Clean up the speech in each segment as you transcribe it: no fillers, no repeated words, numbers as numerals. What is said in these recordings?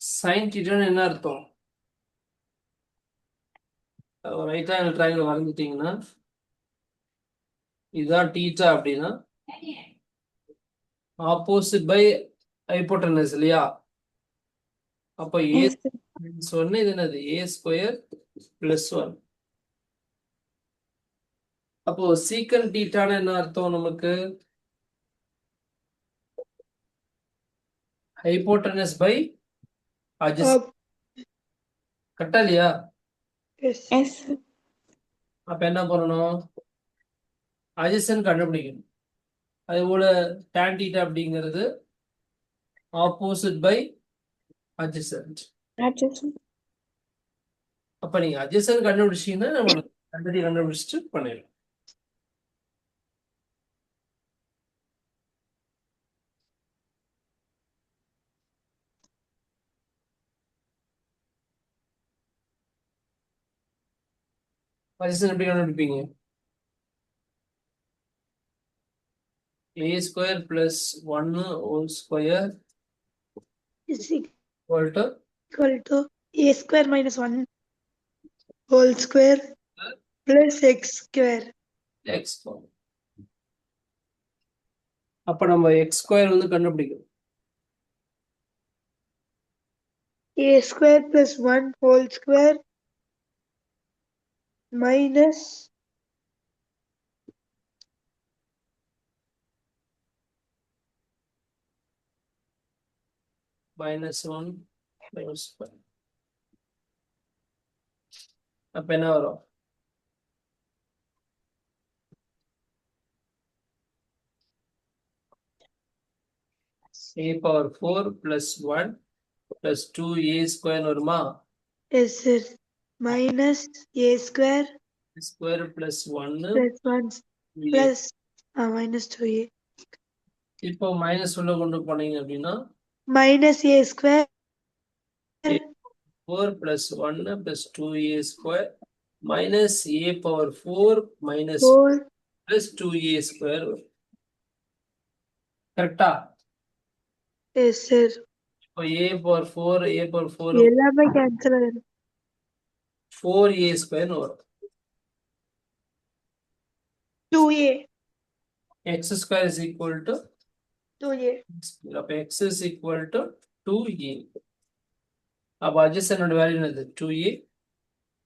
Sign தீட்டான்னு என்ன அர்த்தம்? Right angle triangle வரைஞ்சிட்டிங்கன்னா இதுதான் தீட்டா அப்படின்னா ஆப்போசிட் பை ஹைப்போட்டனஸ் இல்லையா? அப்போ ஏ Yes, sir. சொன்ன இது என்னது? A square plus 1. அப்போ சீக்கன் தீட்டான்னு என்ன அர்த்தம் நமக்கு? Hypotenuse by adjacent. கரெக்டா இல்லையா? Yes, sir. அப்ப என்ன பண்ணணும்? அட்ஜஸ்டன் கண்டுபிடிக்கணும். அதுபோல tan தீட்டா அப்படிங்கிறது ஆப்போசிட் பை அட்ஜஸ்டன்ட். Adjacent. அப்ப நீங்க அட்ஜஸ்டன்ட் கண்டுபிடிச்சீங்கன்னா நம்ம கண்டுபிடிச்சிட்டு பண்ணிடலாம். அட்ஜஸ்டன்ட் எப்படி கண்டுபிடிப்பீங்க? a square plus 1 whole square Is equal to equal to a square minus 1 whole square plus x square. x square. அப்ப நம்ம x square வந்து கண்டுபிடிக்கணும். A square plus 1 whole square minus -1 whole square. அப்ப என்ன வரும்? a power 4 plus 1 plus 2a square வருமா? yes, sir. Minus a square square plus 1 plus 1 plus minus 2a இப்போ minus உள்ள கொண்டு போனீங்க அப்படின்னா minus a square 4 plus 1 plus 2a square minus a power 4 minus whole plus 2a square. கரெக்டா? yes, sir. இப்போ a power 4 எல்லாமே cancel ஆயிடும் 4a square வரும். 2a x square is equal to 2a அப்ப x is equal to 2a. அப்ப adjacent value என்னது? 2a.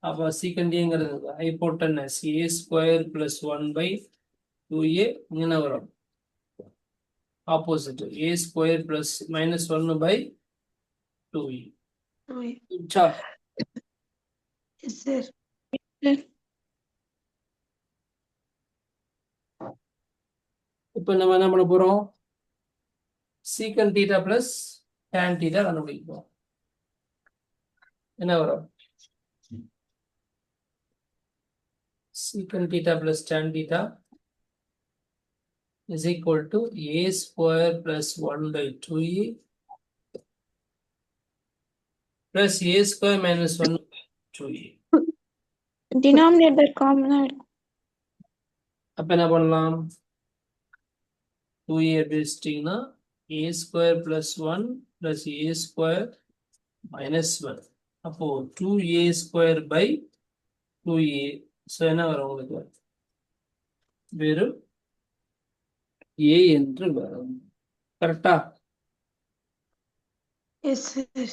அப்ப secant ங்கிறது hypotenuse a square plus 1 by 2a. என்ன வரும்? Opposite a square plus minus 1 by 2a. 2a புரிஞ்சா? yes, sir. இப்போ நம்ம என்ன பண்ண போறோம்? secant theta plus tan theta கண்டுபிடிப்போம். என்ன வரும்? secant theta plus tan theta is equal to a square plus 1 by 2a plus a square minus 1 by 2a. Denominator common ஆயிடும் அப்ப என்ன பண்ணலாம்? 2a எப்படி வச்சிட்டீங்கன்னா a square plus 1 plus a square minus 1. அப்போ 2a square by 2a. So என்ன வரும் உங்களுக்கு? வெறும் a என்று வரும். கரெக்டா? yes, sir.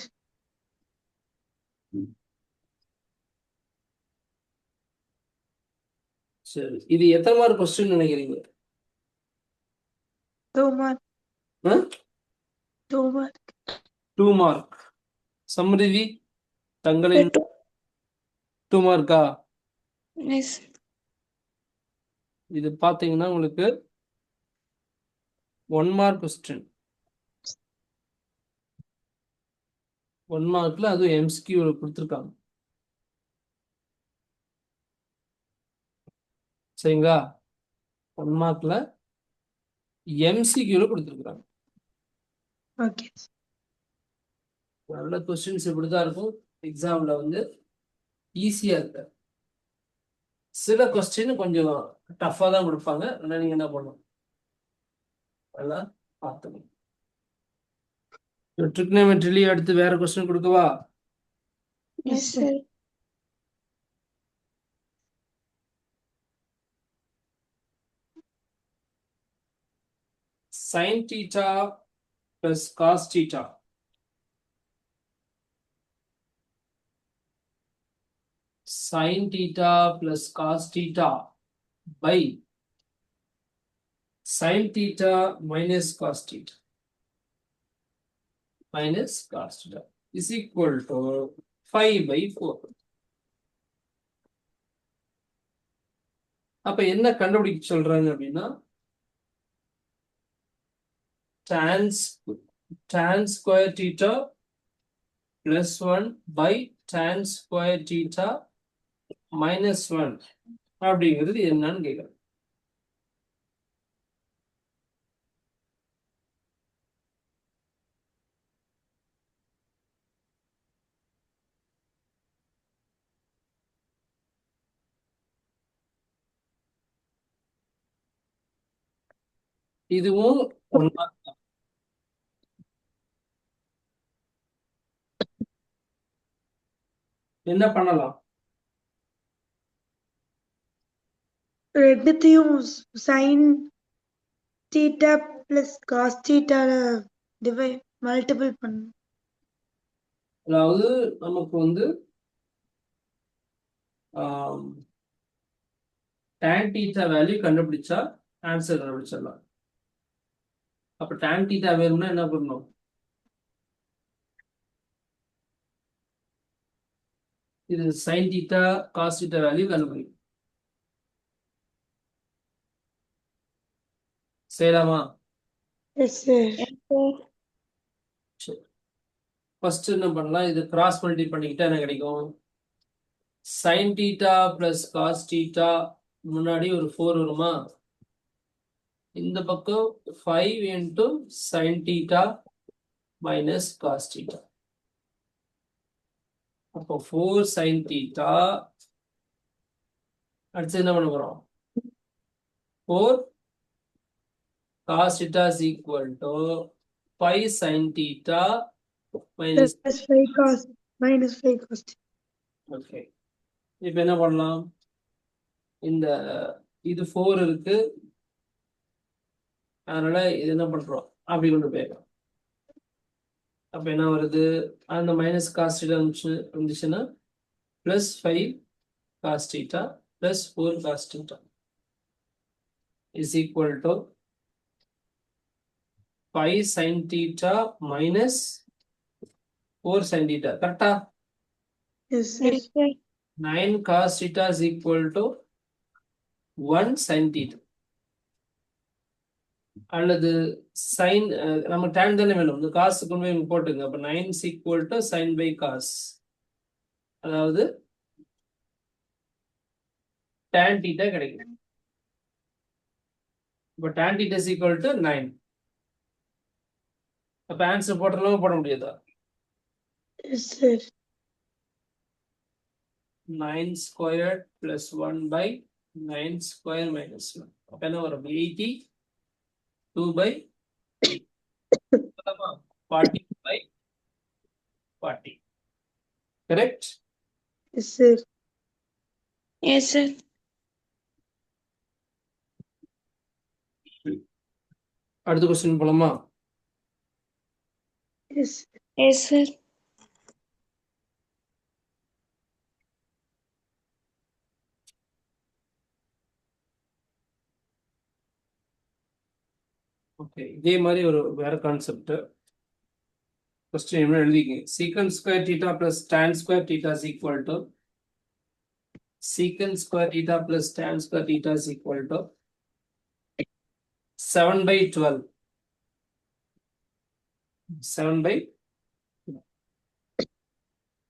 சரி, இது எத்தனை மார்க் கொஸ்டின் நினைக்கிறீங்க? 2 mark ஆ? 2 mark 2 மார்க். சம்ருதி தங்களின் 2 மார்க்கா? yes, இது பாத்தீங்கன்னா உங்களுக்கு 1 மார்க் கொஸ்டின். 1 மார்க்ல அதுவும் எம்சிக்யூ கொடுத்துருக்காங்க. சரிங்களா? 1 மார்க்ல எம்சிக்யூல கொடுத்துருக்காங்க. okay. நல்ல கொஸ்டின்ஸ் இப்படிதான் இருக்கும். எக்ஸாம்ல வந்து ஈஸியா இருக்கு. சில கொஸ்டின் கொஞ்சம் டஃபா தான் கொடுப்பாங்க. அதனால நீங்க என்ன பண்ணணும்? அதெல்லாம் பார்த்துக்கணும். ட்ரிக்னோமெட்ரிலி அடுத்து வேற கொஸ்டின் கொடுக்கவா? Yes, sir. Sin theta plus cos theta. Sin theta plus cos theta by sin theta minus cos theta is equal to 5/4. அப்ப என்ன கண்டுபிடிக்க சொல்றாங்க அப்படின்னா tan square theta plus 1 by tan square theta minus 1 அப்படிங்கிறது என்னன்னு கேட்குறேன். இதுவும் ஒண்ணா என்ன பண்ணலாம்? ரெண்டுத்தையும் sin theta plus cos theta multiple பண்ணணும். அதாவது நமக்கு வந்து tan theta வேல்யூ கண்டுபிடிச்சா ஆன்சர் கண்டுபிடிச்சிடலாம். அப்ப tan theta வேணும்னா என்ன பண்ணணும்? இது sin theta cos theta value கண்டுபிடிக்கும். செய்யலாமா? Yes, sir. சரி. ஃபர்ஸ்ட் என்ன பண்ணலாம்? இது கிராஸ் மல்டிப்ளை பண்ணிக்கிட்டா என்ன கிடைக்கும்? sin theta plus cos theta முன்னாடி ஒரு 4 வருமா? இந்த பக்கம் 5 into sin theta minus cos theta. அப்போ 4 sin theta. அடுத்து என்ன பண்ண போறோம்? 4 cos theta is equal to 5 sin theta minus. Plus 5 cos minus 5 cos theta. Okay, இப்போ என்ன பண்ணலாம்? இந்த இது 4 இருக்கு, அதனால இது என்ன பண்றோம்? அப்படி கொண்டு போயிடும். அப்ப என்ன வருது? அந்த மைனஸ் காஸ் theta இருந்துச்சுன்னா plus 5 cos theta plus 4 cos theta is equal to 5 sin theta minus 4 sin theta. கரெக்டா? Yes, sir. 9 cos theta is equal to 1 sin theta. அல்லது sin நம்ம tan தானே வேணும், இந்த cos கொண்டு போய் போட்டுங்க. அப்ப 9 is equal to sin by cos, அதாவது tan theta கிடைக்கும். இப்ப tan theta is equal to 9. அப்ப ஆன்சர் போடலாமா போட முடியாதா? Yes, sir. 9 squared plus 1 by 9 square minus 1. அப்ப என்ன வரும்? 82 by 40 by 40. Correct? Yes, sir. Yes, sir. அடுத்த கொஸ்டின் போலாமா? Yes. Yes, sir. ஓகே, இதே மாதிரி ஒரு வேற கான்செப்ட் கொஸ்டின் என்ன எழுதிக்கங்க. secant square theta plus tan square theta is equal to secant square theta plus tan square theta is equal to 7/12. 7/,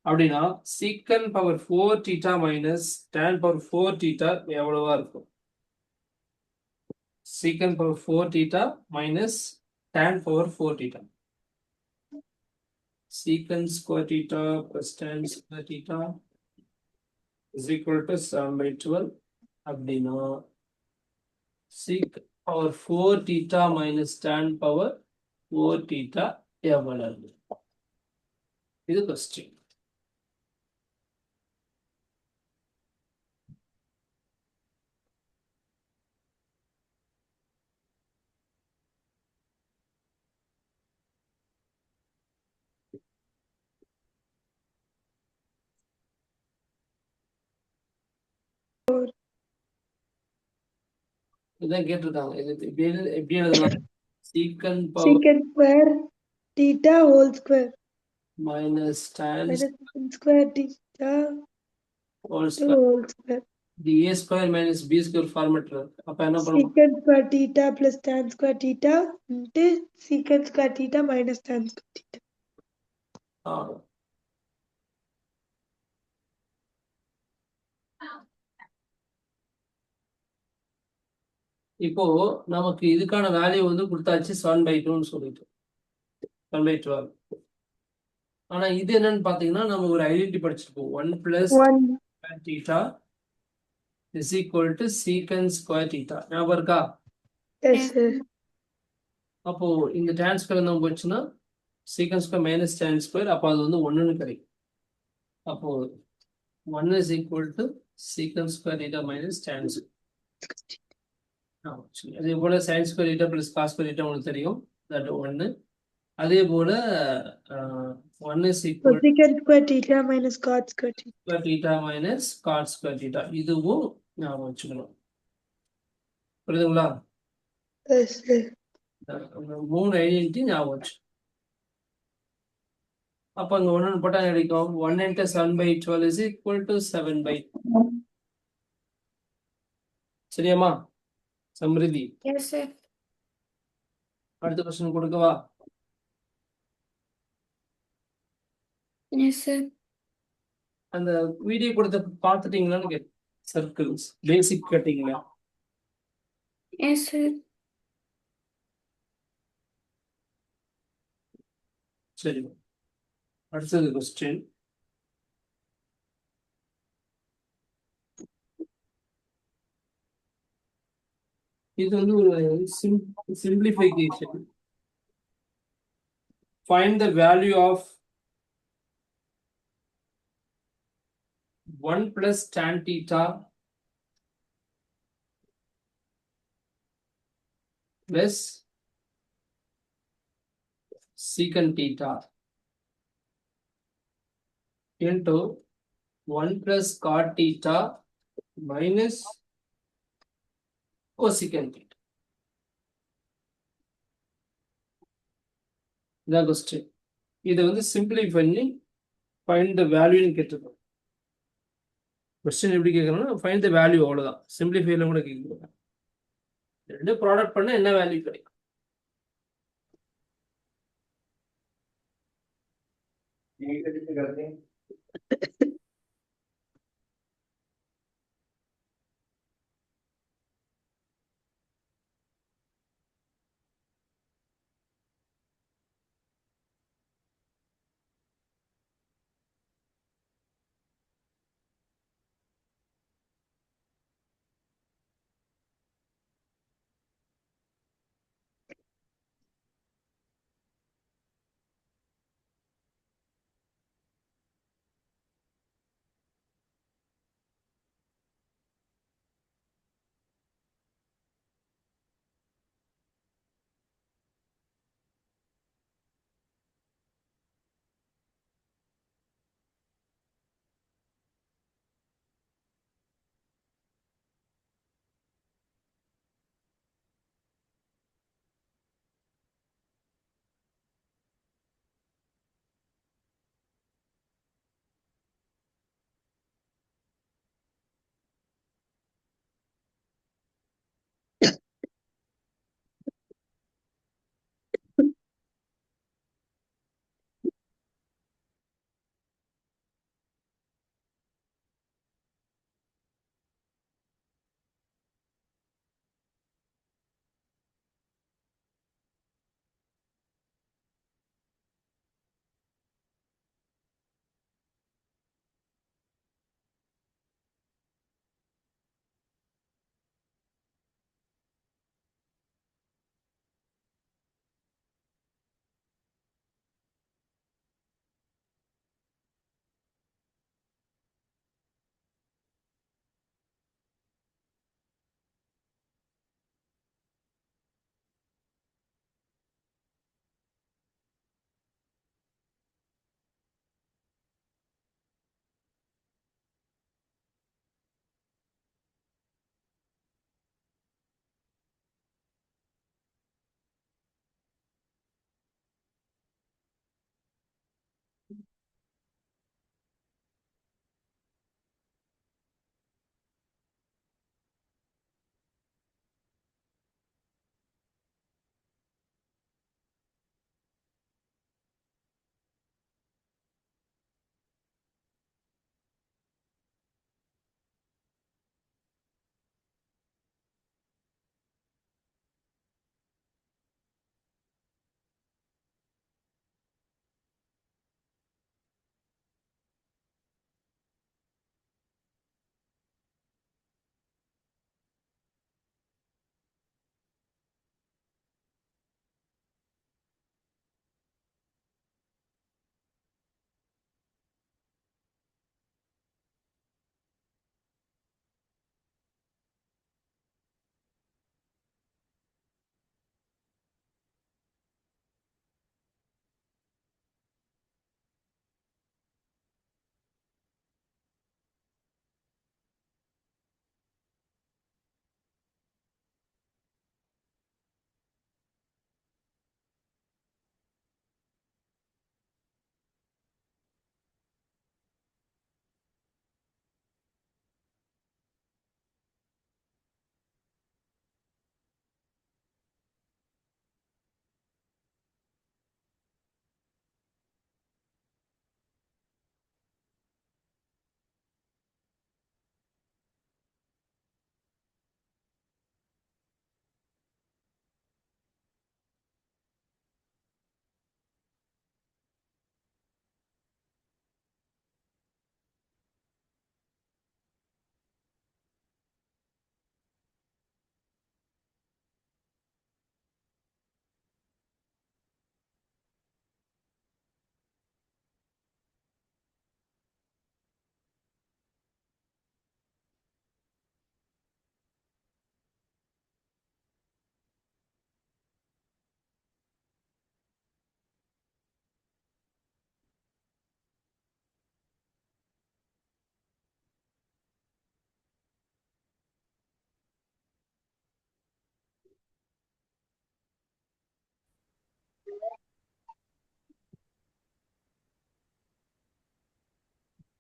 அப்படின்னா secant power 4 theta minus tan power 4 theta எவ்வளவா இருக்கும்? secant power 4 theta minus tan power 4 theta. Secant square theta plus tan square theta is equal to 7/12. அப்படின்னா secant power 4 theta minus tan power 4 theta எவ்வளவு? இது question. இதான் கேட்டிருக்காங்க. இது எப்படி எழுதலாம்? சீக்கன் power secant square theta whole square minus tan minus secant square theta whole to square. whole square. இது a square minus b square ஃபார்மேட்ல இருக்கு. அப்ப என்ன பண்ணலாம்? Secant square theta plus tan square theta into secant square theta minus tan square theta. இப்போ நமக்கு இதுக்கான value வந்து கொடுத்தாச்சு 7/2ன்னு சொல்லிட்டு 7/12. ஆனா இது என்னன்னு பாத்தீங்கன்னா நம்ம ஒரு ஐடென்டி படிச்சிருப்போம். 1 plus 1 tan theta is equal to secant square theta. ஞாபகம் இருக்கா? yes sir. அப்போ இந்த tan ஸ்கொயர் நம்ம போச்சுன்னா secant square minus tan square, அப்போ அது வந்து 1ன்னு கிடைக்கும். அப்போ 1 is equal to secant square theta minus tan square. அதே போல sin square theta plus cos square theta உங்களுக்கு தெரியும், that 1. அதே போல 1 is So equal secant square theta minus cot square theta. to theta minus cot square theta. இதுவும் ஞாபகம் வச்சுக்கணும். புரியுதுங்களா? Yes sir. மூணு ஐடென்டிட்டி ஞாபகம் வச்சு. அப்ப அங்க 1 போட்டா கிடைக்கும் 1 into 7/12 is equal to 7/2. சரியாமா சம்ரிதி? Yes, sir. அடுத்த கொஸ்டின் கொடுக்கவா? Yes, sir. அந்த வீடியோ கொடுத்த பார்த்துட்டீங்களான்னு கேட்டு, சர்க்கிள்ஸ் பேசிக் கேட்டீங்களா? Yes, sir. சரி, அடுத்தது கொஸ்டின். இது வந்து ஒரு simplification. Find the value of 1 plus tan theta plus secant theta into 1 plus cot theta minus cosecant theta. இதான் கொஸ்டின். இதை வந்து சிம்பிளை பண்ணி ஃபைண்ட் த வேல்யூன்னு கேட்டிருக்கோம். கொஸ்டின் எப்படி கேட்கறோம்னா ஃபைண்ட் த வேல்யூ, அவ்வளவுதான். சிம்பிளிஃபைல கூட கேட்கலாம். ரெண்டு ப்ராடக்ட் பண்ணா என்ன வேல்யூ கிடைக்கும்?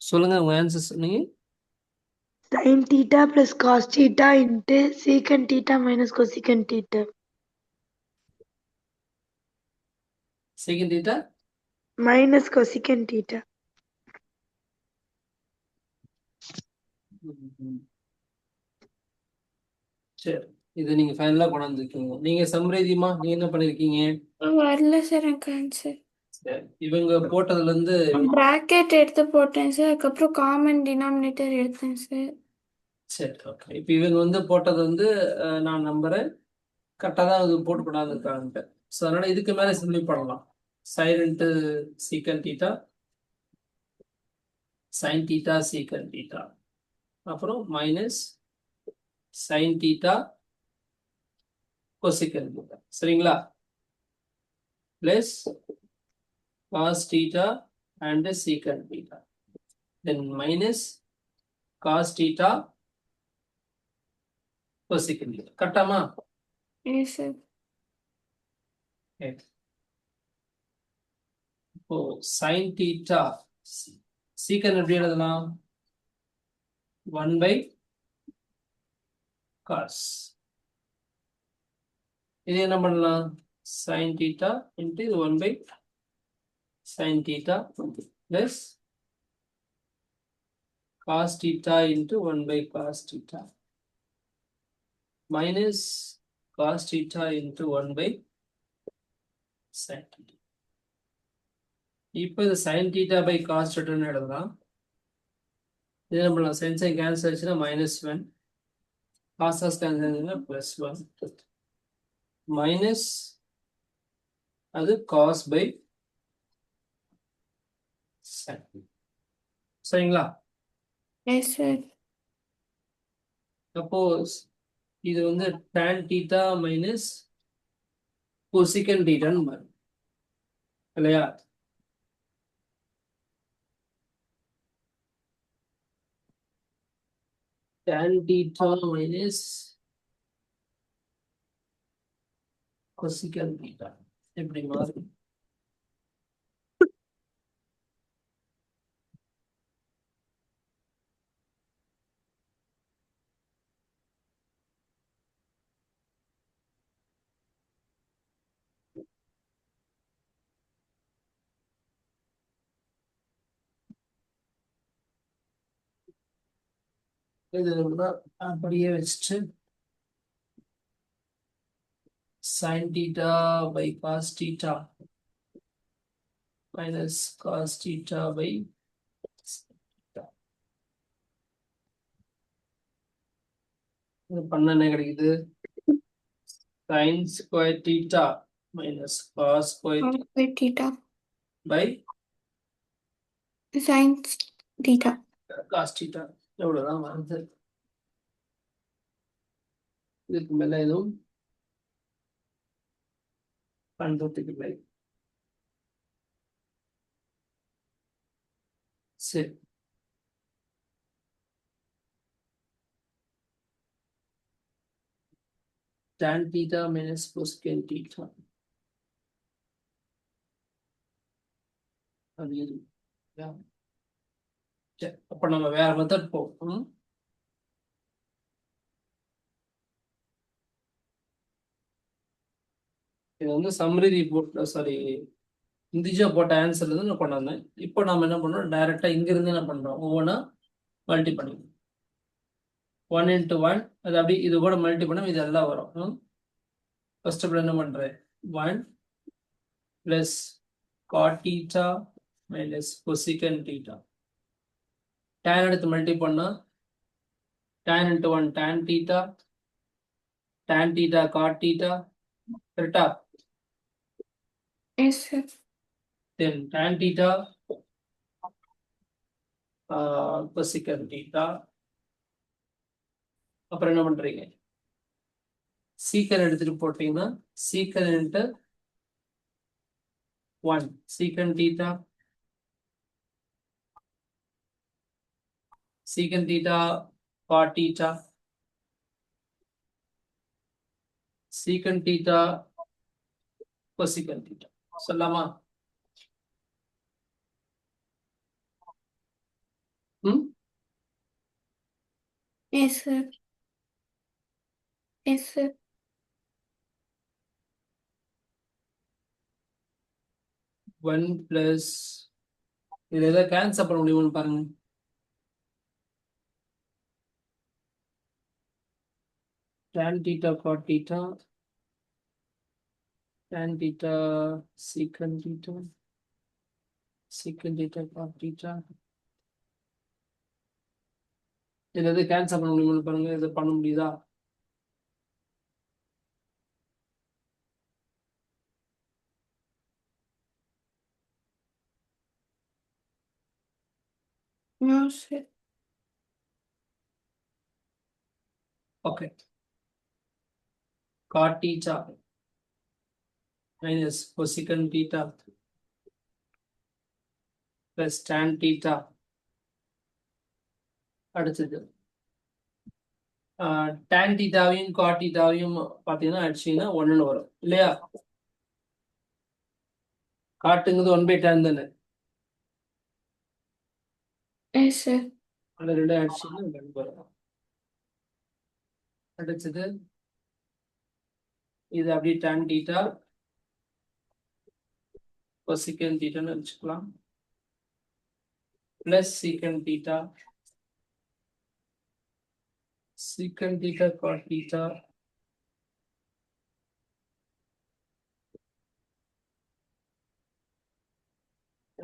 சொல்லுங்க உங்க ஆன்சர் சொன்னீங்க. sin theta plus cos theta into secant theta minus cosecant theta. Second theta Minus cosecant theta. சரி, இது நீங்க ஃபைனலா கொண்டாந்துருக்கீங்க. நீங்க சம்ரேதிமா நீங்க என்ன பண்ணிருக்கீங்க? வரல சார் எனக்கு ஆன்சர். சரி, இவங்க போட்டதுல இருந்து பிராக்கெட் எடுத்து போட்டேன் சார். அதுக்கப்புறம் காமன் டினாமினேட்டர் எடுத்தேன் சார். சரி, ஓகே. இப்போ இவங்க வந்து போட்டது வந்து நான் நம்புறேன் கரெக்டாக தான் அது போட்டு கொண்டாந்துருக்காங்க. ஸோ அதனால இதுக்கு மேலே சிம்பிளி பண்ணலாம். Sine into secant theta, sine theta secant theta, அப்புறம் minus sine theta cosecant theta, சரிங்களா? Plus cos theta and secant theta, then minus cos theta cosecant theta. கரெக்டாமா? Yes sir. இப்போ சைன் தீட்டா சீக்கன் எப்படி எழுதலாம்? 1 by cos. இது என்ன பண்ணலாம்? sin theta into 1 by sin theta plus cos theta into 1 by cos theta minus cos theta into 1 by sin theta. இப்போ இது sin theta by cos theta ன்னு எழுதலாம். இது என்ன பண்ணலாம்? sin sin cancel ஆச்சுன்னா -1, cos cos cancel ஆச்சுன்னா +1 minus அது cos by sin. சரிங்களா? Yes sir. சப்போஸ் இது வந்து tan theta minus cosecant theta ன்னு மாறும் இல்லையா? tan theta minus cosecant theta எப்படி மாறும்? இது அப்படியே வச்சுட்டு sin theta by cos theta minus cos theta by sin theta. இது பண்ண என்ன கிடைக்குது? sin square theta minus cos square theta theta by sine theta. cos theta. எவ்வளவுதான் வருது? இதுக்கு மேல எதுவும் பண்றதுக்கு இல்லை. சரி, tan theta minus cosecant theta அது எது? சரி, அப்ப நம்ம வேற மெத்தட் போவோம். இது வந்து சம்ரிதி போட்ட சாரி இந்திஜா போட்ட ஆன்சர்ல இருந்து நான் கொண்டாந்தேன். இப்போ நம்ம என்ன பண்றோம்? டைரக்டா இங்க இருந்து என்ன பண்றோம்? ஒவ்வொன்றா மல்டி பண்ணிக்கணும். 1 into 1 அது அப்படி இது கூட மல்டி பண்ணா இது எல்லாம் வரும். ஃபர்ஸ்ட் என்ன பண்றேன்? 1 plus cot theta minus cosecant theta. tan எடுத்து மல்டி பண்ணா tan into 1 tan theta, tan theta cot theta, கரெக்டா? Yes sir. Then tan theta cosecant theta. அப்புறம் என்ன பண்றீங்க? சீக்கன் எடுத்துட்டு போட்டீங்கன்னா சீக்கன் into 1 secant theta, secant theta cot theta, secant theta cosecant theta. சொல்லலாமா? Yes, sir. Yes, sir. One plus இது எதாவது கேன்சல் பண்ண முடியுமான்னு பாருங்க. tan theta cot theta tan theta secant theta secant theta cot theta இது எதாவது கேன்சல் பண்ண முடியுமான்னு பாருங்க. இதை பண்ண முடியுதா? No, sir. Okay. cot theta minus cosecant theta plus tan theta. அடுத்தது tan thetaவையும் cot thetaவையும் பார்த்தீங்கன்னா அடிச்சீங்கன்னா 1ன்னு வரும் இல்லையா? காட்டுங்கிறது 1/tan தானே. Yes, sir. அந்த ரெண்டு அடிச்சீங்கன்னா 1 வரும். அடுத்தது இது அப்படியே tan theta cosecant thetaன்னு வச்சுக்கலாம் plus secant theta secant theta cot theta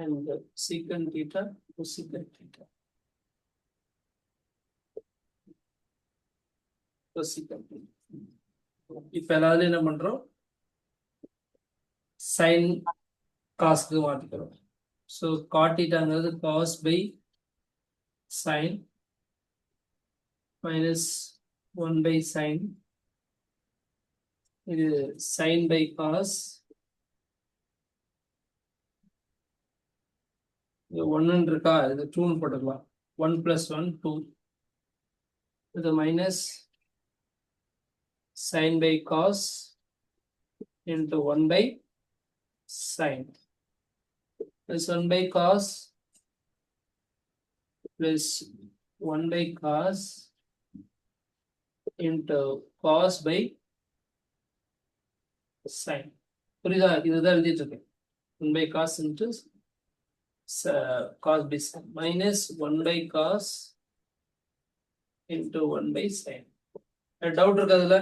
and secant theta cosecant theta cosecant theta. இப்ப எல்லாரும் என்ன பண்றோம்? sin cosக்கு மாத்திக்கிறோம். ஸோ cot thetaங்கிறது cos by sin minus 1 by sin. இது sin by cos. இது 1 இருக்கா? இது 2 போட்டுக்கலாம். 1 plus 1 2. இது minus sin by cos into 1 by sin. Plus 1 by cos plus 1 by cos into cos by sin. புரியுதா? இதுதான் எழுதிட்டு இருக்கேன். 1 by cos into cos by sin minus 1 by cos into 1 by sin. Doubt இருக்கு அதுல?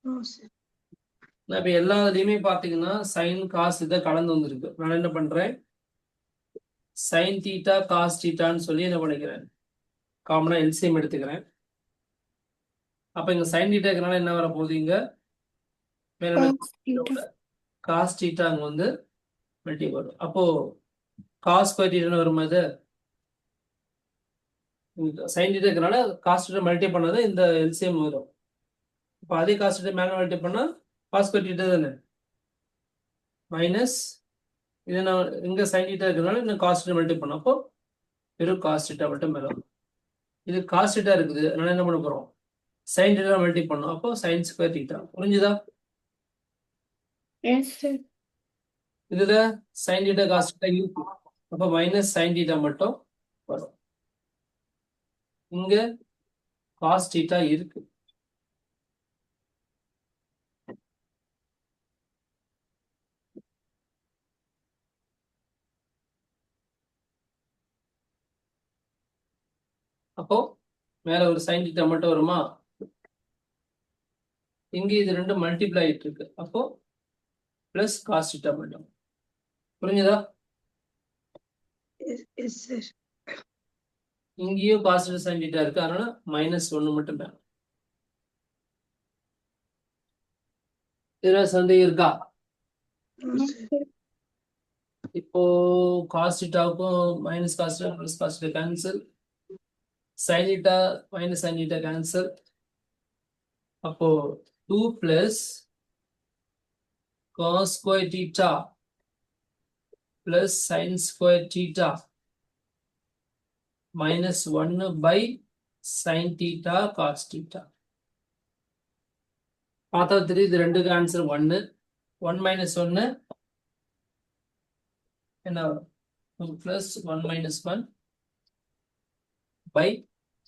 No, sir. நான் இப்ப எல்லாத்துலயுமே பாத்தீங்கன்னா sin cos இதை கலந்து வந்திருக்கு. நான் என்ன பண்றேன்? sin theta cos thetaன்னு சொல்லி என்ன பண்ணிக்கிறேன்? காமனா எல்சிஎம் எடுத்துக்கிறேன். அப்ப இங்க sin theta இருக்கனால என்ன வர போகுது? இங்க மேல Cos theta. cos theta அங்க வந்து மல்டி வரும். அப்போ cos square theta வருமா? இது sin theta இருக்கனால cos theta மல்டி பண்ணாத இந்த எல்சிஎம் வரும். இப்போ அதே cos theta மேல மல்டி பண்ணா cos square theta தானே மைனஸ் இது நான் இங்க sin theta இருக்கனால இந்த cos theta மல்டி பண்ணோம். அப்போ வெறும் cos theta மட்டும் மேல வரும். இது cos theta இருக்குது. அதனால என்ன பண்ண போறோம்? sin theta மல்டி பண்ணோம். அப்போ sin square theta. புரிஞ்சுதா? Yes, sir. இதுல sin theta cos theta இருக்கு. அப்போ மைனஸ் sin theta மட்டும் வரும். இங்க cos theta இருக்கு. அப்போ மேல ஒரு sin theta மட்டும் வருமா? இங்க இது ரெண்டு மல்டிப்ளை ஆயிட்டு இருக்கு. அப்போ பிளஸ் cos theta மட்டும். புரிஞ்சுதா? Yes, sir. இங்கேயும் cos theta sin theta இருக்கு. அதனால மைனஸ் 1 மட்டும் மேல. இதுல சந்தேகம் இருக்கா? No, sir. இப்போ cos thetaவுக்கும் minus cos theta plus cos theta cancel. sin theta minus sin theta cancel. அப்போ 2 plus cos square theta plus sin square theta minus 1 by sin theta cos theta. பார்த்தா தெரியுது ரெண்டுக்கு ஆன்சர் 1. 1 minus 1 என்ன வரும்? 2 plus 1 minus 1 by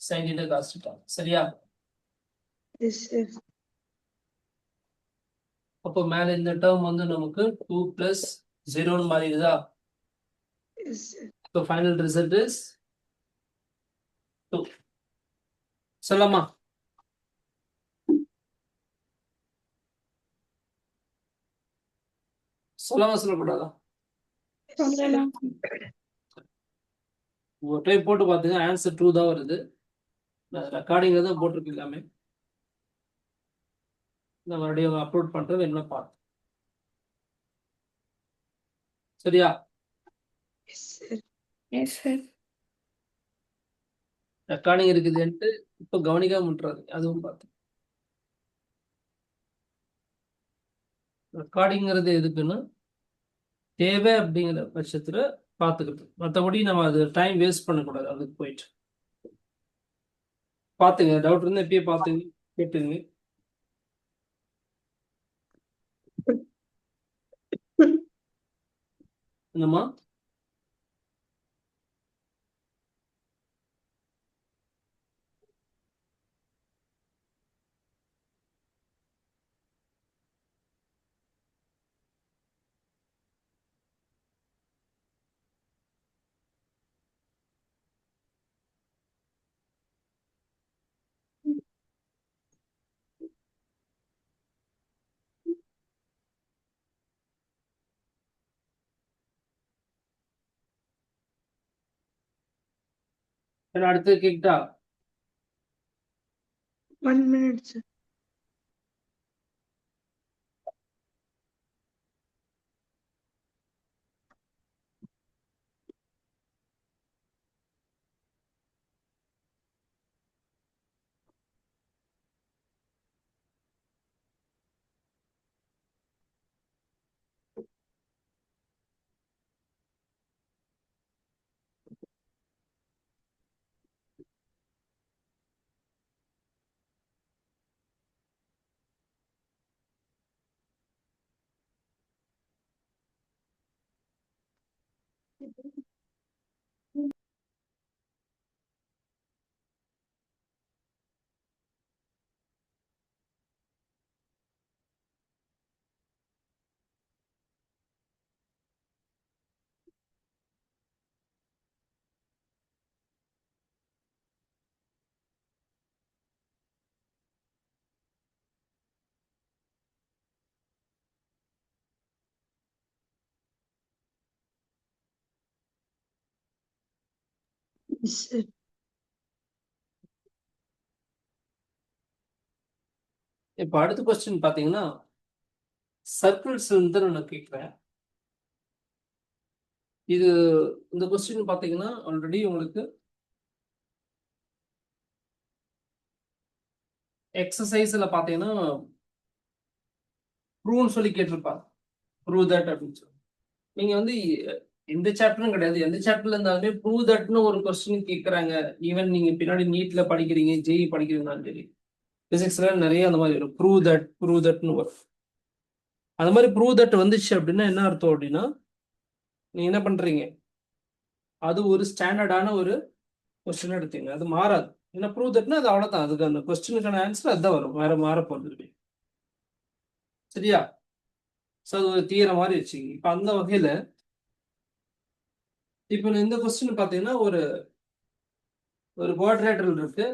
sin theta cos theta. சரியா? Yes, sir. அப்போ மேல இந்த டேர்ம் வந்து நமக்கு 2 plus 0 ன்னு மாறிடுதா? Yes, sir. So final result is 2. சொல்லலாமா? சொல்லாம சொல்லக்கூடாதா? சொல்லலாம். ஒரு டைம் போட்டு பார்த்துங்க, ஆன்சர் 2 தான் வருது. ரெக்கார்டிங்ல தான் போட்டிருக்கு எல்லாமே. நான் மறுபடியும் அப்லோட் பண்றது என்ன பார்த்து. சரியா? Yes, sir. Yes, sir. Recording இருக்குதுன்ட்டு இப்போ கவனிக்காம விட்டுறாது, அதுவும் பார்த்து. ரெக்கார்டிங்கிறது எதுக்குன்னா தேவை அப்படிங்கிற பட்சத்துல பார்த்துக்கிட்டு, மற்றபடி நம்ம அது டைம் வேஸ்ட் பண்ணக்கூடாது. அதுக்கு போயிட்டு பார்த்துங்க, டவுட் இருந்தா இப்பயே பார்த்துங்க, கேட்டுங்க. என்னம்மா? சரி, அடுத்து கேட்டா 1 minute, sir. Yes, sir. இப்போ அடுத்த கொஸ்டின் பாத்தீங்கன்னா சர்க்கிள்ஸ் வந்து நான் கேட்குறேன். இது இந்த கொஸ்டின் பாத்தீங்கன்னா ஆல்ரெடி உங்களுக்கு எக்ஸசைஸ்ல பாத்தீங்கன்னா ப்ரூவ்னு சொல்லி கேட்டிருப்பாங்க. ப்ரூவ் தட் அப்படின்னு சொல்லி நீங்க வந்து எந்த சாப்டரும் கிடையாது, எந்த சாப்டர்ல இருந்தாலுமே ப்ரூவ் தட்னு ஒரு கொஸ்டின் கேட்கறாங்க. ஈவன் நீங்க பின்னாடி நீட்ல படிக்கிறீங்க, ஜெய் படிக்கிறீங்கன்னாலும் சரி, பிசிக்ஸ்ல நிறைய அந்த மாதிரி வரும். ப்ரூவ் தட்னு வரும். அந்த மாதிரி ப்ரூவ் தட் வந்துச்சு அப்படின்னா என்ன அர்த்தம் அப்படின்னா நீங்க என்ன பண்றீங்க, அது ஒரு ஸ்டாண்டர்டான ஒரு கொஸ்டின் எடுத்தீங்க, அது மாறாது. ஏன்னா ப்ரூவ் தட்னா அது அவ்வளவுதான், அதுக்கு அந்த கொஸ்டினுக்கான ஆன்சர் அதுதான் வரும், வேற மாற போறது. சரியா? ஸோ அது ஒரு தீர மாதிரி வச்சுங்க. இப்போ அந்த வகையில இப்போ இந்த கொஸ்டின் பார்த்தீங்கன்னா ஒரு ஒரு குவாட்ரேட்டர் இருக்கு,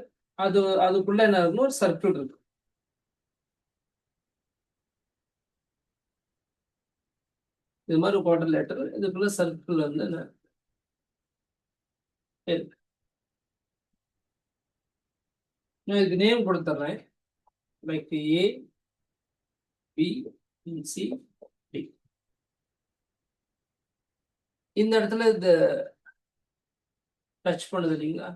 அதுக்குள்ள என்ன இருக்குன்னு ஒரு சர்க்கிள் இருக்கு. இது மாதிரி குவாட்ரேட்டர், இதுக்குள்ள சர்க்கிள் வந்து என்ன இருக்கு. நான் இதுக்கு நேம் கொடுத்துட்றேன், like A B C D. இந்த இடத்துல இந்த டச் பண்ணுது இல்லைங்களா,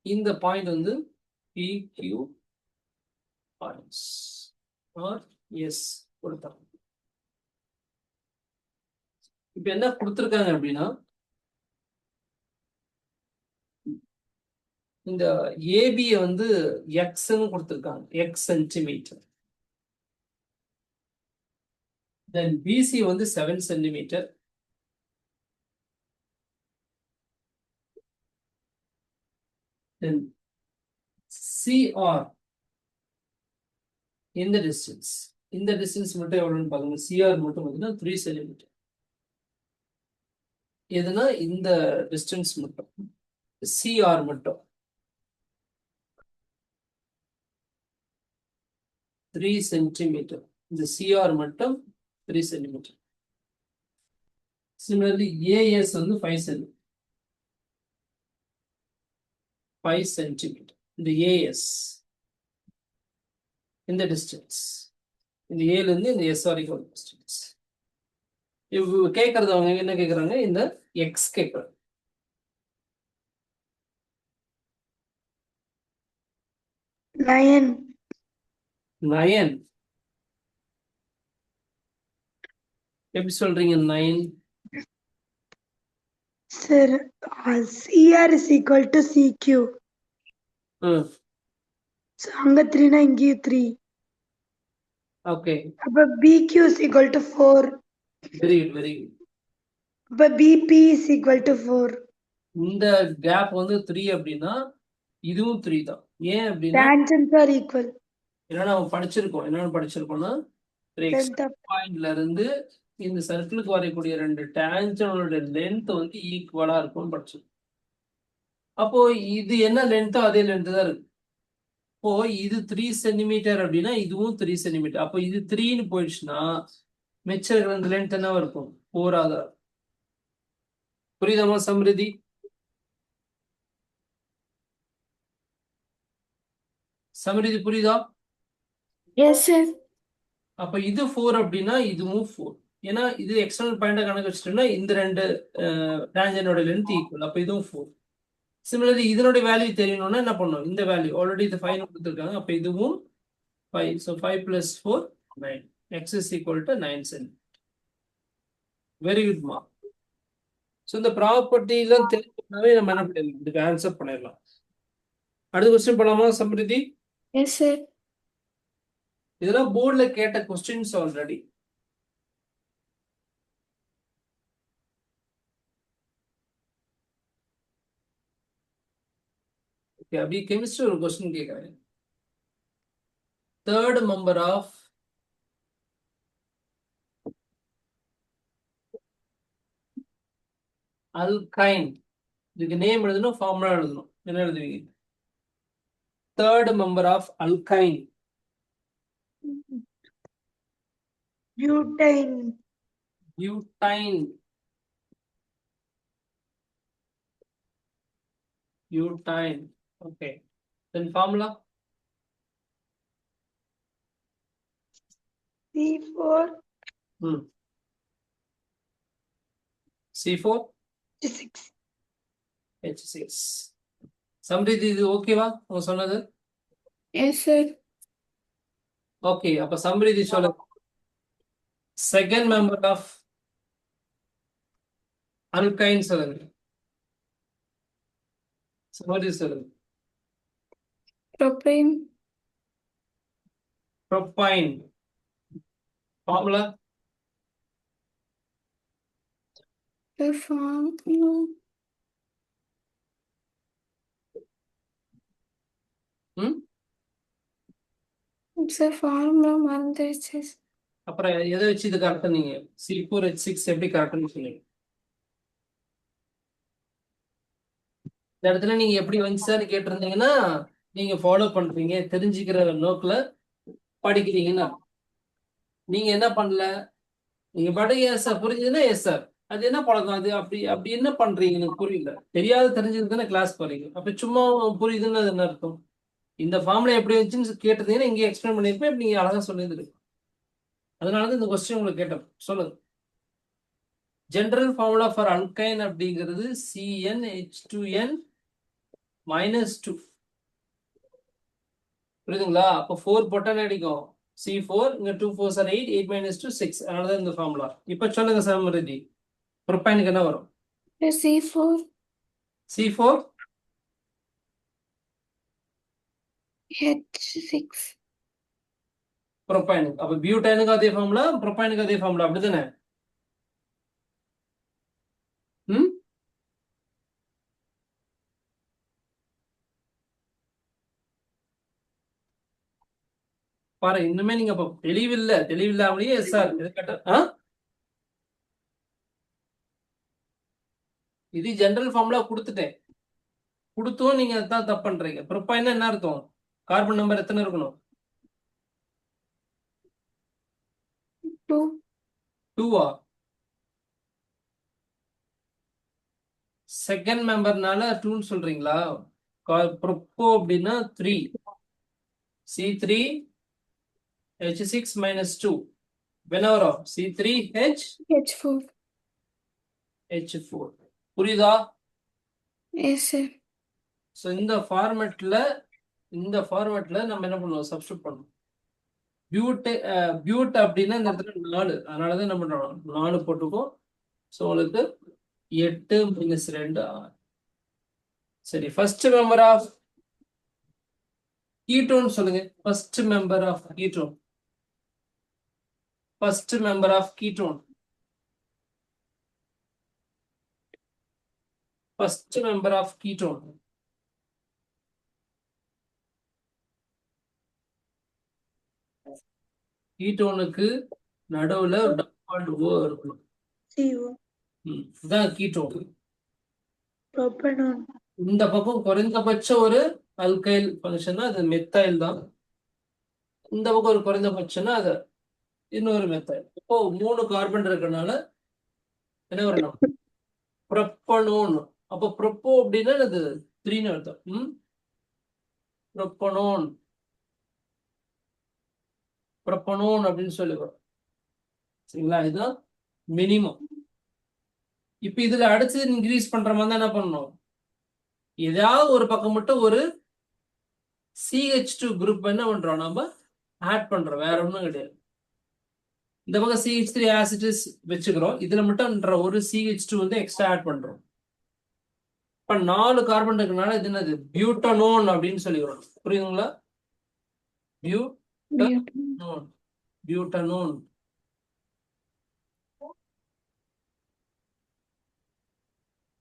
இந்த பாயிண்ட் வந்து P Q points R S கொடுத்தாங்க. இப்ப என்ன கொடுத்துருக்காங்க அப்படின்னா இந்த ஏபியை வந்து எக்ஸ்ன்னு கொடுத்துருக்காங்க, எக்ஸ் சென்டிமீட்டர். தென் பிசி வந்து 7 centimetre, then CR in the distance. இந்த distance மட்டும் எவ்வளவுன்னு பாருங்க. CR மட்டும் பார்த்தீங்கன்னா 3 சென்டிமீட்டர். எதுனா இந்த distance மட்டும் CR மட்டும் 3 சென்டிமீட்டர். இந்த CR மட்டும் 3 சென்டிமீட்டர். Similarly, AS வந்து 5 சென்டிமீட்டர். 5 சென்டிமீட்டர். இந்த AS இந்த டிஸ்டன்ஸ் இந்த ஏல இருந்து இந்த எஸ் வரைக்கும் டிஸ்டன்ஸ். இப்போ கேட்கறது அவங்க என்ன கேட்கறாங்க, இந்த எக்ஸ் கேட்கறாங்க. நயன் 9 எப்படி சொல்றீங்க 9? Sir CR is equal to CQ. அங்க 3னா இங்கேயும் 3. ஓகே, அப்ப PQ is equal to 4. Very good very good. அப்ப பிபி இஸ் ஈக்குவல் டு 4. இந்த கேப் வந்து 3 அப்படின்னா இதுவும் 3 தான். ஏன் அப்படின்னா Tangents are equal. என்னன்னா நம்ம படிச்சிருக்கோம்னா Length of பாயிண்ட்ல இருந்து இந்த சர்க்கிளுக்கு வரக்கூடிய ரெண்டு டேஞ்சனோட லென்த் வந்து ஈக்குவலா இருக்கும்னு படிச்சிருக்கோம். அப்போ இது என்ன லென்த்தோ அதே லென்த் தான் இருக்கு. இப்போ இது 3 சென்டிமீட்டர் அப்படின்னா இதுவும் 3 சென்டிமீட்டர். அப்போ இது 3ன்னு போயிடுச்சுன்னா மிச்சம் இருக்கிற அந்த லென்த் என்னவா இருக்கும்? 4 தான். புரியுதாமா சம்ருதி? சம்ருதி புரியுதா? Yes sir. அப்ப இது 4 அப்படின்னா இதுவும் 4. ஏன்னா இது எக்ஸ்டர்னல் பாயிண்டா கணக்கு வச்சுட்டோம்னா இந்த ரெண்டு டேஞ்சனோட லென்த் ஈக்குவல். அப்ப இதுவும் 4. சிமிலர்லி இதனுடைய வேல்யூ தெரியணும்னா என்ன பண்ணும்? இந்த வேல்யூ ஆல்ரெடி இது 5 கொடுத்துருக்காங்க. அப்ப இதுவும் 5. So 5 + 4 9. X is equal to 9 cm. Very good மா. ஸோ இந்த ப்ராப்பர்ட்டி எல்லாம் தெரிஞ்சுனாவே நம்ம என்ன பண்ணிடலாம், இதுக்கு ஆன்சர் பண்ணிடலாம். அடுத்த கொஸ்டின் பண்ணலாமா சம்ருதி? Yes sir. இதெல்லாம் போர்ட்ல கேட்ட கொஸ்டின்ஸ் ஆல்ரெடி. ஓகே, அப்படி கெமிஸ்ட்ரி ஒரு கொஸ்டின் கேட்கறேன். Third member of alkyne. இதுக்கு நேம் எழுதணும், ஃபார்முலா எழுதணும். என்ன எழுதுவீங்க? Third member of alkyne. butane. Butane. Butane. Okay, then formula C4 C4 6. H6. Samriti இது ஓகேவா உங்க சொன்னது? Yes sir. ஓகே, அப்ப சம்ருதி சொல்லுங்க. செகண்ட் மெம்பர் ஆஃப் அல்கைன் சொல்லுங்க. சம்ருதி சொல்லுங்க. Propyne. Propyne. Formula formula sir formula மறந்துடுச்சு. அப்புறம் எதை வச்சு இது கரெக்ட் பண்ணீங்க? C4H6 எப்படி கரெக்ட்னு சொன்னீங்க? இந்த இடத்துல நீங்க எப்படி வந்துச்சான்னு கேட்டிருந்தீங்கன்னா நீங்க ஃபாலோ பண்றீங்க, தெரிஞ்சுக்கிற நோக்குல படிக்கிறீங்கன்னா. நீங்க என்ன பண்ணல, நீங்க பாட்டுக்கு எஸ் சார் புரிஞ்சதுன்னா எஸ் சார். அது என்ன பழக்கம்? அது அப்படி அப்படி என்ன பண்றீங்க எனக்கு புரியல. தெரியாத தெரிஞ்சது தானே கிளாஸ் போறீங்க. அப்ப சும்மா புரியுதுன்னு அது என்ன அர்த்தம்? இந்த ஃபார்ம்ல எப்படி வந்துச்சுன்னு கேட்டிருந்தீங்கன்னா இங்கே எக்ஸ்பிளைன் பண்ணிருப்பேன். இப்ப நீங்க அழகா சொல்லியிருந்துருக்கு. அதனாலதான் இந்த கொஸ்டின் உங்களுக்கு கேட்டேன். சொல்லுங்க. ஜெனரல் ஃபார்முலா ஃபார் அல்கைன் அப்படிங்கிறது CnH2n -2. புரியுதுங்களா? அப்போ 4 போட்டானே அடிக்கும் C4. இங்க 2 4s are 8. 8 - 2 6. அதனாலதான் இந்த ஃபார்முலா. இப்ப சொல்லுங்க சமரிதி, ப்ரோபைனுக்கு என்ன வரும்? C4 C4 H6. ப்ரோபைனுக்கு. அப்ப பியூட்டைனுக்கு அதே ஃபார்முலா, ப்ரோபைனுக்கு அதே ஃபார்முலா, அப்படிதானே? ம் பாரு இன்னுமே நீங்க தெளிவில்லாமலேயே எஸ்ஆர் இது கட்ட இது ஜெனரல் ஃபார்முலா கொடுத்துட்டேன். கொடுத்தும் நீங்க தான் தப்பு பண்றீங்க. ப்ரொப்பைன்னா என்ன அர்த்தம்? கார்பன் நம்பர் எத்தனை இருக்கணும்? 2. 2வா? செகண்ட் மெம்பர்னால 2ன்னு சொல்றீங்களா? ப்ரொப்போ அப்படின்னா 3 C3 H6 - 2 whenever C3 H4. H4 புரியுதா? Yes, sir. ஸோ இந்த ஃபார்மேட்ல நம்ம என்ன பண்ணுவோம்? சப்ஸ்டியூட் பண்ணுவோம். பியூட் அப்படின்னா இந்த இடத்துல 4, அதனாலதான் என்ன பண்றோம்? 4 போட்டுக்கோம். ஸோ உங்களுக்கு 8 - 2 6. சரி, ஃபர்ஸ்ட் மெம்பர் ஆஃப் கீட்டோன் சொல்லுங்க. First member of ketone. First member of ketone. First member of ketone. கீட்டோனுக்கு நடுவுல டபுள் ஓ இருக்கணும். CO. இதான் கீட்டோன். Propanone. இந்த பக்கம் குறைந்தபட்ச ஒரு அல்கைல் ஃபங்க்ஷன்னா அது மெத்தைல் தான். இந்த பக்கம் ஒரு குறைந்தபட்சம்னா அது இன்னொரு மெத்தைல். இப்போ 3 கார்பன் இருக்கறனால என்ன வரணும்? ப்ரொப்பனோன். அப்போ ப்ரொப்போ அப்படின்னா அது 3ன்னு அர்த்தம். ப்ரொப்பனோன் அப்படின்னு சொல்லுவோம். சரிங்களா? இதுதான் மினிமம். இப்ப இதுல அடுத்து இன்க்ரீஸ் பண்ற மாதிரி தான் என்ன பண்ணணும்? ஏதாவது ஒரு பக்கம் மட்டும் ஒரு CH2 குரூப் என்ன பண்றோம்? நம்ம ஆட் பண்றோம். வேற ஒன்றும் கிடையாது. இந்த பக்கம் CH3 ஆசிட்ஸ் வச்சுக்கிறோம். இதுல மட்டும் ஒரு CH2 வந்து எக்ஸ்ட்ரா ஆட் பண்றோம். இப்ப 4 கார்பன் இருக்கனால இது என்னது? பியூட்டனோன் அப்படின்னு சொல்லிக்கிறோம். புரியுதுங்களா? பியூட்டனோன்.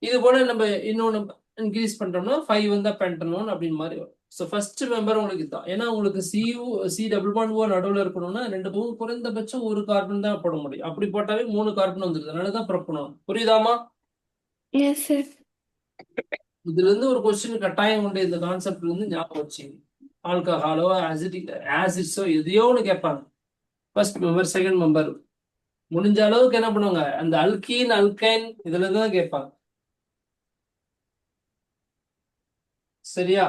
இது போல நம்ம இன்னொன்னு இன்க்ரீஸ் பண்றோம்னா 5 வந்தா பென்டனோன் அப்படின்னு மாதிரி வரும். ஸோ ஃபர்ஸ்ட் மெம்பர் உங்களுக்கு தான். ஏன்னா உங்களுக்கு C டபுள் பாண்ட் O நடுவில் இருக்கணும்னா 2 பக்கம் குறைந்தபட்சம் ஒரு கார்பன் தான் போட முடியும். அப்படி போட்டாவே 3 கார்பன் வந்துருது. அதனாலதான் ப்ரொப்பனோன். புரியுதாமா? Yes, sir. இதுல இருந்து ஒரு கொஸ்டின் கட்டாயம் உண்டு. இந்த கான்செப்ட்ல இருந்து ஞாபகம் வச்சுங்க. ஆல்கஹாலோ ஆசிட்ஸோ எதையோ ஒன்று கேட்பாங்க. ஃபர்ஸ்ட் மெம்பர் செகண்ட் மெம்பர் முடிஞ்ச அளவுக்கு என்ன பண்ணுவாங்க? அந்த அல்கீன் அல்கைன் இதுல இருந்து தான் கேட்பாங்க. சரியா?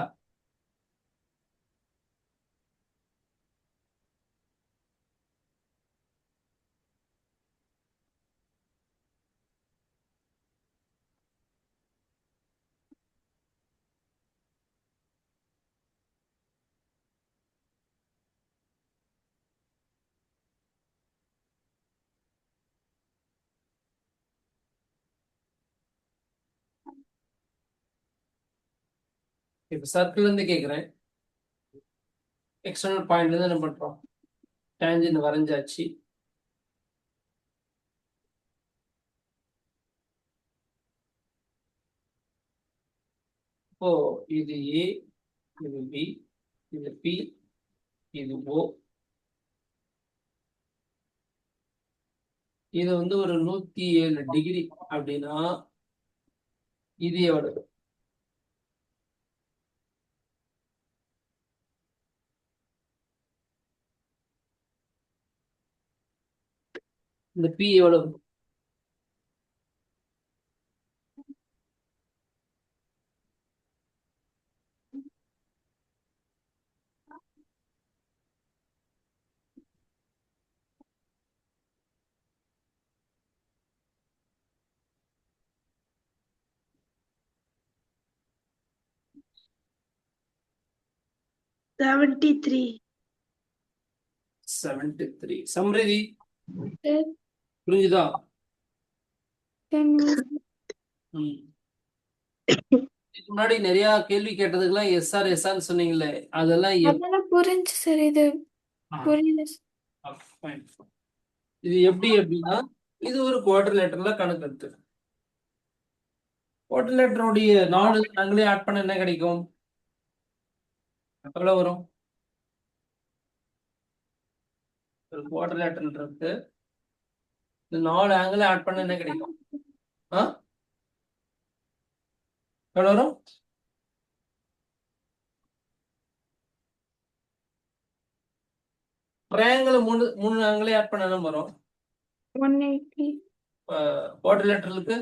இப்ப சர்க்கிள் இருந்து கேட்கிறேன். எக்ஸ்டர்னல் பாயிண்ட்ல இருந்து என்ன பண்றோம்? டேஞ்சன்ட் வரைஞ்சாச்சு. இப்போ இது A, இது B, இது P, இது O. இது வந்து ஒரு 107 டிகிரி அப்படின்னா இது எவ்வளவு? இந்த P எவ்வளவு? $73. 73. சம்ரிதி Sir. புரிஞ்சுதா? 10 minutes. இதுக்கு முன்னாடி நிறைய கேள்வி கேட்டதுக்கெல்லாம் எஸ்ஆர் சொன்னீங்களே, அதெல்லாம் அதெல்லாம் புரிஞ்சு சார். இது புரியல sir. fine. இது எப்படி அப்படின்னா இது ஒரு குவாட்ரிலேட்டர்ல கணக்கு எடுத்து குவாட்ரிலேட்டருடைய 4 நாங்களே ஆட் பண்ண என்ன கிடைக்கும்? எவ்வளவு வரும்? குவாட்ரிலேட்டரல் இருக்கு. இந்த 4 ஆங்கிள் ஆட் பண்ண என்ன கிடைக்கும்? எவ்வளவு வரும்? ட்ரையாங்கிள் 3 ஆங்கிளே ஆட் பண்ண என்ன வரும்? 180. குவாட்ரிலேட்டரலுக்கு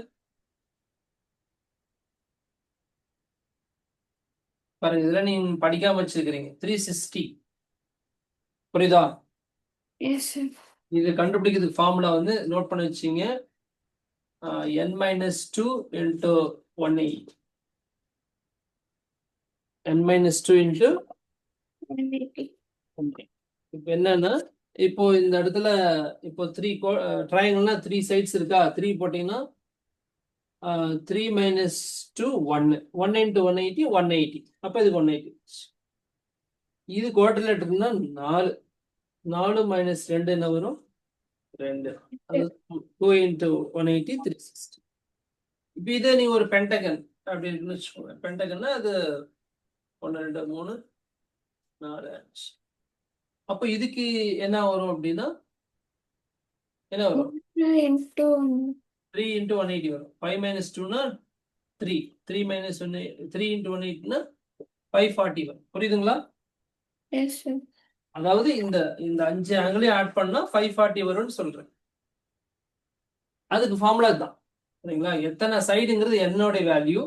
பாருங்க, இதுல நீங்க படிக்காம வச்சிருக்கிறீங்க 360. புரியுதா? Yes, sir. இது கண்டுபிடிக்கிறதுக்கு ஃபார்முலா வந்து நோட் பண்ணி வச்சீங்க. n minus 2 into 180. n minus 2 into 180. இப்போ என்னன்னா, இப்போ இந்த இடத்துல இப்போ 3 ட்ரையாங்கிள்னா 3 சைட்ஸ் இருக்கா? 3 போட்டீங்கன்னா 3 minus 2 1 1 into 180 180. அப்போ இது 180. இது குவாட்ரிலேட்டர்னா 4 4 minus 2 என்ன வரும்? 2. 2 into 180 360. இப்போ இதே நீ ஒரு பென்டகன் அப்படி இருக்குன்னு வச்சுக்கோங்க. பென்டகன்னா அது 1 2 3 4 5. அப்போ இதுக்கு என்ன வரும் அப்படின்னா என்ன வரும்? 3 into 180 வரும். 5 minus 2னா 3 3 minus 1 3 into 180னா 540 வரும். புரியுதுங்களா? Yes, sir. அதாவது இந்த 5 ஆங்கிளையும் ஆட் பண்ணா 540 வரும்னு சொல்றேன். அதுக்கு ஃபார்முலா தான். சரிங்களா? எத்தனை சைடுங்கிறது என்னோட வேல்யூ.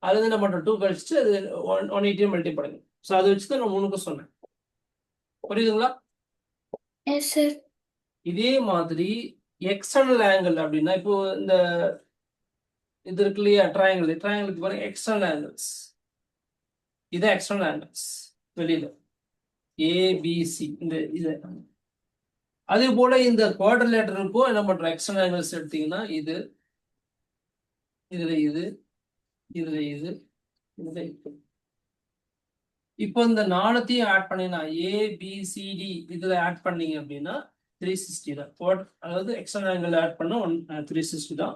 அது என்ன பண்றோம்? 2 கழிச்சுட்டு அது 180 மல்டி பண்ணுங்க. ஸோ அதை வச்சு தான் நான் 3க்கு சொன்னேன். புரியுதுங்களா? Yes, sir. இதே மாதிரி எக்ஸ்டர்னல் ஆங்கிள் அப்படின்னா இப்போ இந்த இது இருக்கு இல்லையா? ட்ரையாங்கிளுக்கு பாருங்க எக்ஸ்டர்னல் ஆங்கிள்ஸ். இதான் எக்ஸ்டர்னல் ஆங்கிள்ஸ் வெளியில ஏபிசி. இந்த இது அதே போல இந்த குவாட்ரிலேட்டருக்கும் என்ன பண்றோம்? எக்ஸ்டர்னல் ஆங்கிள்ஸ் எடுத்தீங்கன்னா இது இதுல இது இதுல இது இதுல இது. இப்போ இந்த 4த்தையும் ஆட் பண்ணீங்கன்னா ஏபிசிடி இதுல ஆட் பண்ணீங்க அப்படின்னா 360 தான். அதாவது எக்ஸ்டர்னல் ஆங்கிள் ஆட் பண்ணா 360 தான்.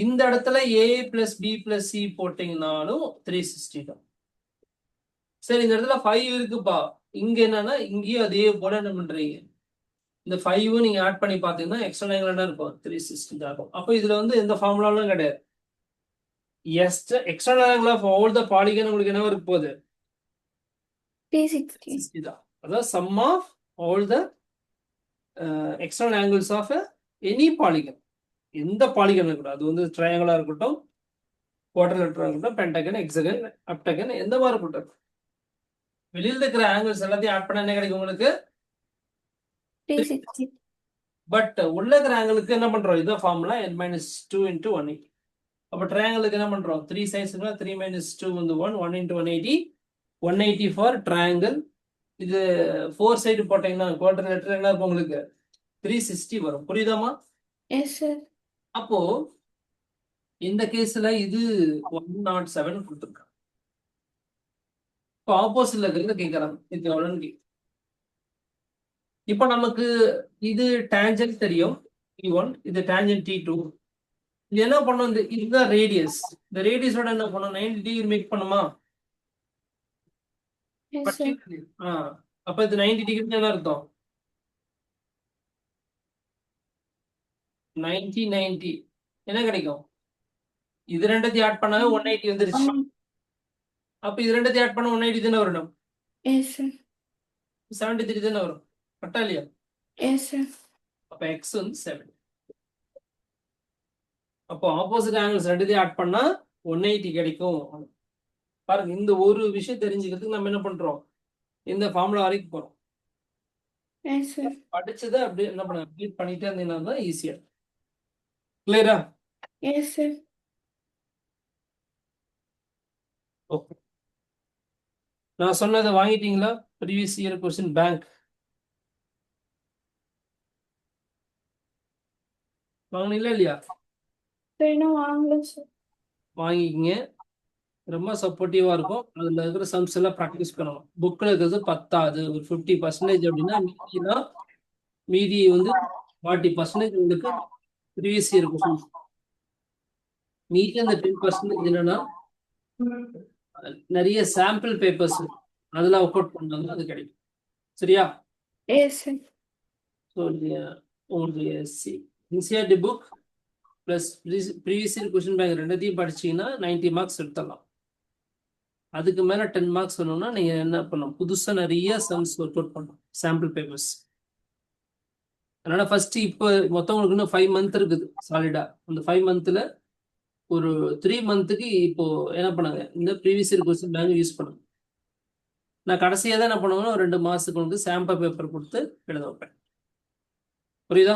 இந்த இடத்துல ஏ பிளஸ் பி பிளஸ் சி போட்டீங்கன்னாலும் 360 தான். சரி, இந்த இடத்துல 5 இருக்குப்பா. இங்க என்னன்னா இங்கேயும் அதே போல என்ன பண்றீங்க? இந்த 5 நீங்க ஆட் பண்ணி பாத்தீங்கன்னா எக்ஸ்டர்னல் ஆங்கிள் என்ன இருக்கும்? 360 தான் இருக்கும். அப்போ இதுல வந்து எந்த ஃபார்முலாலும் கிடையாது. External angle of all the polygon உங்களுக்கு என்ன இருக்க போகுது? 360. தான். அதாவது sum of all the external angles of any polygon. எந்த பாலிகன் இருக்கட்டும், அது வந்து ட்ரையாங்கிளா இருக்கட்டும், குவாட்ரிலேட்டரா இருக்கட்டும், பென்டகன், ஹெக்ஸகன், அப்டகன், எந்த மாதிரி இருக்கட்டும், வெளியில இருக்கிற ஆங்கிள்ஸ் எல்லாத்தையும் ஆட் பண்ண என்ன கிடைக்கும் உங்களுக்கு? 360. பட் உள்ள இருக்கிற ஆங்கிளுக்கு என்ன பண்றோம்? இதான் ஃபார்முலா n minus 2 into 180. அப்போ ட்ரையாங்கிளுக்கு என்ன பண்றோம்? 3 சைட்ஸ் 3 minus 2 வந்து 1 1 into 180 180 ஃபார் ட்ரையாங்கிள். இது 4 சைடு போட்டீங்கன்னா குவாட்ரிலேட்டர் என்ன இருக்கும் உங்களுக்கு? 360 வரும். புரியுதாமா? Yes, sir. அப்போ இந்த கேஸ்ல இது 107 கொடுத்துருக்காங்க. இப்போ ஆப்போசிட்ல இருக்கிறது கேட்கறாங்க இது எவ்வளோன்னு கேட்க. இப்போ நமக்கு இது டேஞ்சன்ட் தெரியும் T1, இது டேஞ்சன்ட் T2. இது என்ன பண்ணும்? இதுதான் ரேடியஸ். இந்த ரேடியஸோட என்ன பண்ணும்? 90 டிகிரி மேக் பண்ணுமா? Yes, sir. அப்ப இது 90 டிகிரி என்ன அர்த்தம்? 90 90 என்ன கிடைக்கும்? இது ரெண்டத்தையும் ஆட் பண்ணாவே 180 வந்துருச்சு. அப்ப இது ரெண்டத்தையும் ஆட் பண்ண 180 தானே வரணும்? Yes, sir. 73 தானே வரும். கரெக்டா இல்லையா? Yes, sir. அப்ப எக்ஸ் வந்து 7. அப்போ ஆப்போசிட் ஆங்கிள்ஸ் ரெண்டுத்தையும் ஆட் பண்ணா 180 கிடைக்கும். பாருங்க, இந்த ஒரு விஷயம் தெரிஞ்சுக்கிறதுக்கு நம்ம என்ன பண்றோம்? இந்த ஃபார்முலா வரைக்கும் போறோம். Yes, sir. படிச்சதை அப்படியே என்ன பண்ண ரிப்பீட் பண்ணிட்டே இருந்தீங்கன்னா தான் ஈஸியா. கிளியரா? Yes, sir. ஓகே. நான் சொன்னதை வாங்கிட்டீங்களா? ப்ரீவியஸ் இயர் கொஸ்டின் பேங்க் வாங்கினீங்களா இல்லையா? Sir, இன்னும் வாங்கல sir. வாங்கிக்கிங்க. ரொம்ப சப்போர்ட்டிவா இருக்கும். அதுல இருக்கிற சம்ஸ் எல்லாம் ப்ராக்டிஸ் பண்ணணும். புக்ல இருக்கிறது பத்தாது. ஒரு 50% அப்படின்னா மீதி வந்து 40% உங்களுக்கு ப்ரீவியஸ் இயர் கொஸ்டின். மீதி அந்த 10% என்னன்னா நிறைய சாம்பிள் பேப்பர்ஸ் அதெல்லாம் ஒர்க் அவுட் பண்ணாங்க, அது கிடைக்கும். சரியா? Yes, sir. ஸோ உங்களுடைய NCERT book plus previous year question bank ரெண்டத்தையும் படிச்சீங்கன்னா 90 மார்க்ஸ் எடுத்துடலாம். அதுக்கு மேலே 10 மார்க்ஸ் வேணும்னா நீங்கள் என்ன பண்ணணும், புதுசாக நிறைய சம்ஸ் ஒர்க் அவுட் பண்ணணும், சாம்பிள் பேப்பர்ஸ். அதனால ஃபர்ஸ்ட் இப்போ மொத்தம் உங்களுக்கு இன்னும் 5 மந்த் இருக்குது சாலிடா. அந்த 5 மந்த்தில் ஒரு 3 மந்த்துக்கு இப்போ என்ன பண்ணாங்க, இந்த previous year question bank use பண்ணுங்க. நான் கடைசியாக தான் என்ன பண்ணுவேன்னா ஒரு 2 மாதத்துக்கு உங்களுக்கு சாம்பிள் பேப்பர் கொடுத்து எழுத வைப்பேன். புரியுதா?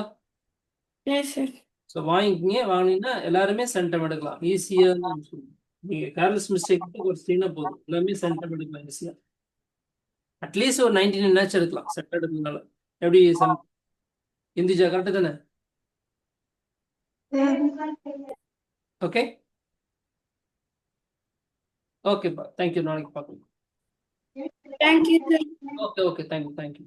Yes sir. ஸோ வாங்கினீங்கன்னா எல்லாருமே சென்டம் எடுக்கலாம் ஈஸியாக. நீங்கள் கேர்லெஸ் மிஸ்டேக் குறைச்சிங்கன்னா போதும், எல்லாமே சென்டம் எடுக்கலாம் ஈஸியாக. அட்லீஸ்ட் ஒரு 99 எடுக்கலாம் செட் எடுக்கிறதுனால. எப்படி இந்திஜா கரெக்டு தானே? ஓகே ஓகேப்பா, தேங்க்யூ. நாளைக்கு பார்க்கலாம். Thank you sir. Okay thank you.